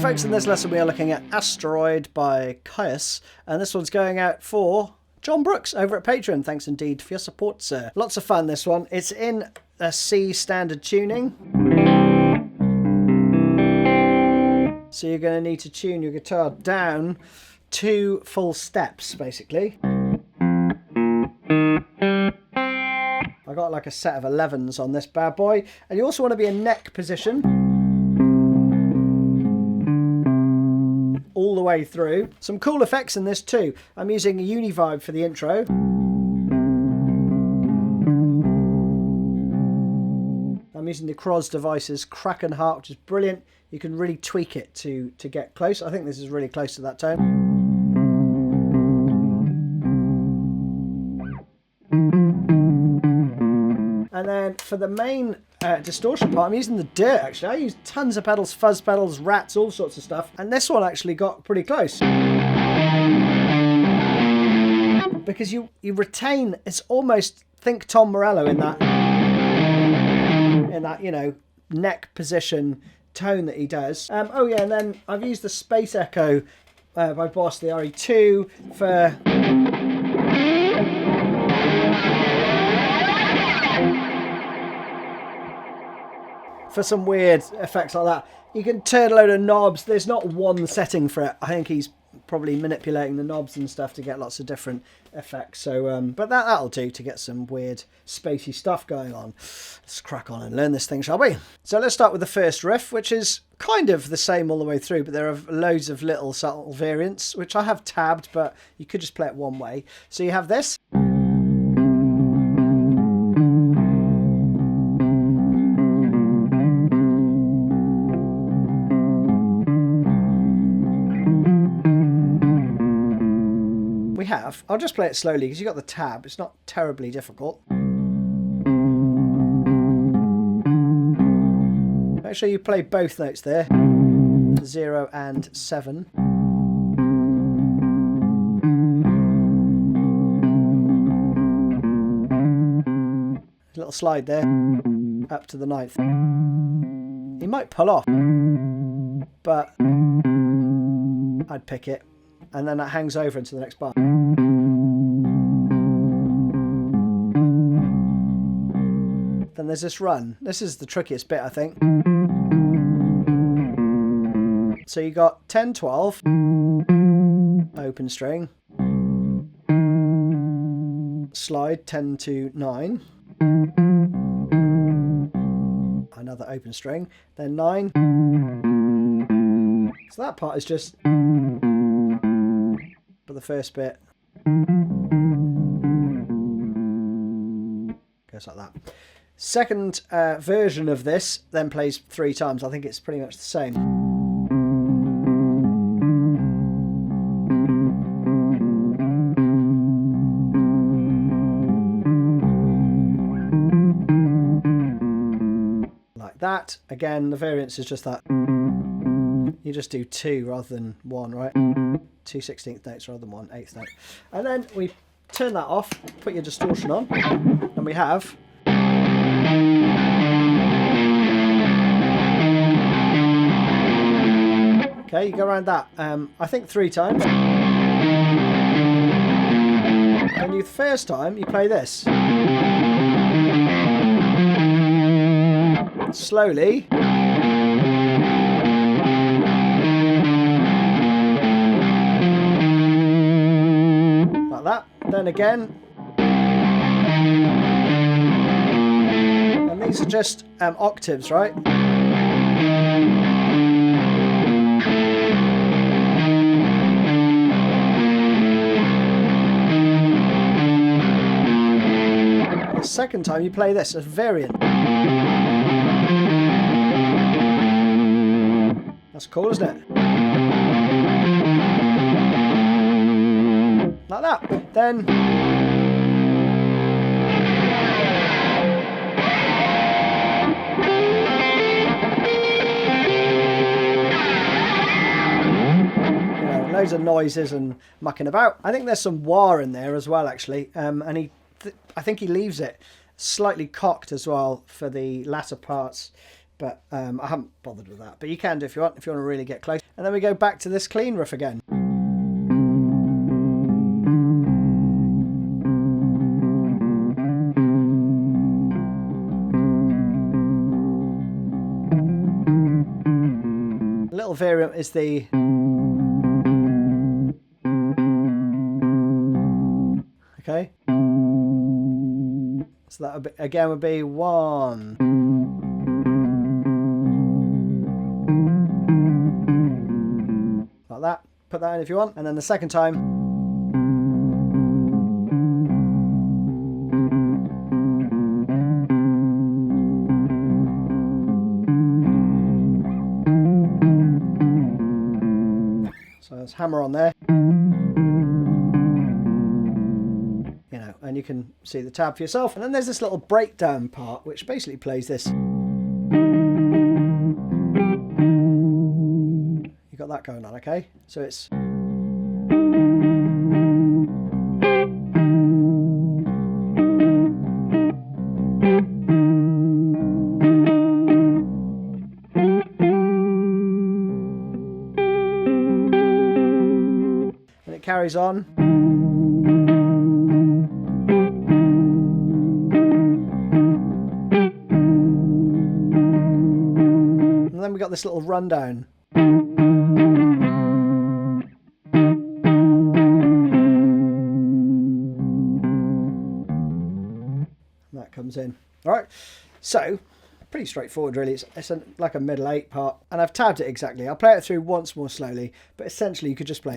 folks, in this lesson we are looking at Asteroid by Kyuss, and this one's going out for John Brooks over at Patreon. Thanks indeed for your support, sir. Lots of fun, this one. It's in a C standard tuning. So you're going to need to tune your guitar down 2 full steps, basically. I got like a set of 11s on this bad boy. And you also want to be in neck position all the way through. Some cool effects in this too. I'm using a Univibe for the intro. I'm using the Kros Devices Kraken Heart, which is brilliant. You can really tweak it to get close. I think this is really close to that tone. And then for the main distortion part, I'm using the dirt actually. I use tons of pedals, fuzz pedals, rats, all sorts of stuff. And this one actually got pretty close. Because you retain, it's almost, think Tom Morello in that, you know, neck position tone that he does. Oh yeah, and then I've used the Space Echo by Boss, the RE2 for some weird effects like that. You can turn a load of knobs. There's not one setting for it. I think he's probably manipulating the knobs and stuff to get lots of different effects. So, but that'll do to get some weird spacey stuff going on. Let's crack on and learn this thing, shall we? So let's start with the first riff, which is kind of the same all the way through, but there are loads of little subtle variants, which I have tabbed, but you could just play it one way. So you have this. I'll just play it slowly because you've got the tab. It's not terribly difficult. Make sure you play both notes there, 0 and 7. A little slide there, up to the 9th. You might pull off, but I'd pick it. And then that hangs over into the next bar. Then there's this run. This is the trickiest bit, I think. So you got 10, 12, open string, slide 10 to 9, another open string, then 9. So that part is just... But the first bit goes like that. Second version of this then plays 3 times. I think it's pretty much the same. Like that. Again, the variance is just that. You just do 2 rather than 1, right? 2 16th notes rather than 1 8th note. And then we turn that off, put your distortion on, and we have... Okay, you go around that, I think 3 times. And the first time you play this. Slowly. That, then again, and these are just octaves, right? The second time you play this, a variant. That's cool, isn't it? Like that. Then loads of noises and mucking about. I think there's some wah in there as well, actually. And I think he leaves it slightly cocked as well for the latter parts. But I haven't bothered with that. But you can do if you want to really get close. And then we go back to this clean riff again. A little variant is the... Okay. So that would be, again would be 1. Like that. Put that in if you want. And then the second time. So let's hammer on there. You know, and you can see the tab for yourself. And then there's this little breakdown part, which basically plays this. You got that going on, okay? So it's... and it carries on. And then we got this little rundown. That comes in. All right, so pretty straightforward really. It's like a middle 8 part, and I've tabbed it exactly. I'll play it through once more slowly, but essentially you could just play.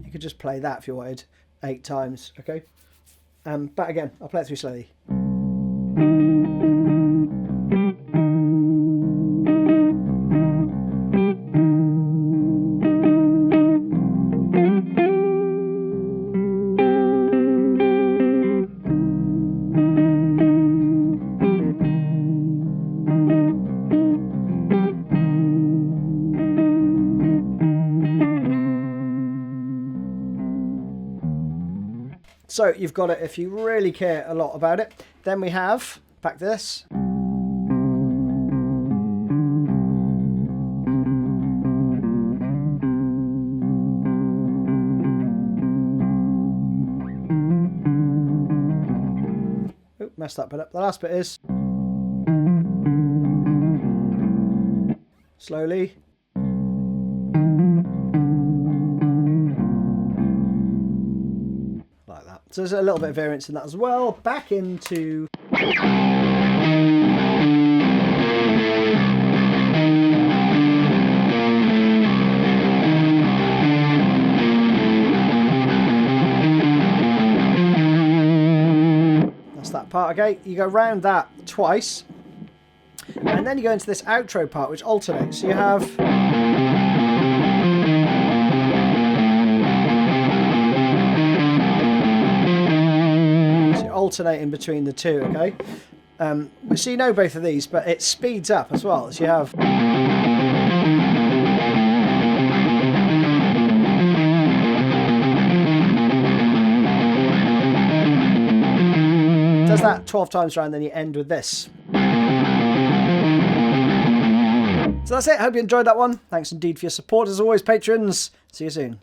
You could just play that if you wanted 8 times, okay? But again, I'll play it through slowly. So you've got it if you really care a lot about it. Then we have, back to this. Oh, messed that bit up. The last bit is slowly. So there's a little bit of variance in that as well. Back into... That's that part, okay? You go round that twice. And then you go into this outro part, which alternates. So you have... alternating between the two, okay? So you know both of these, but it speeds up as well. So you have... does that 12 times round, then you end with this. So that's it. I hope you enjoyed that one. Thanks indeed for your support as always, patrons. See you soon.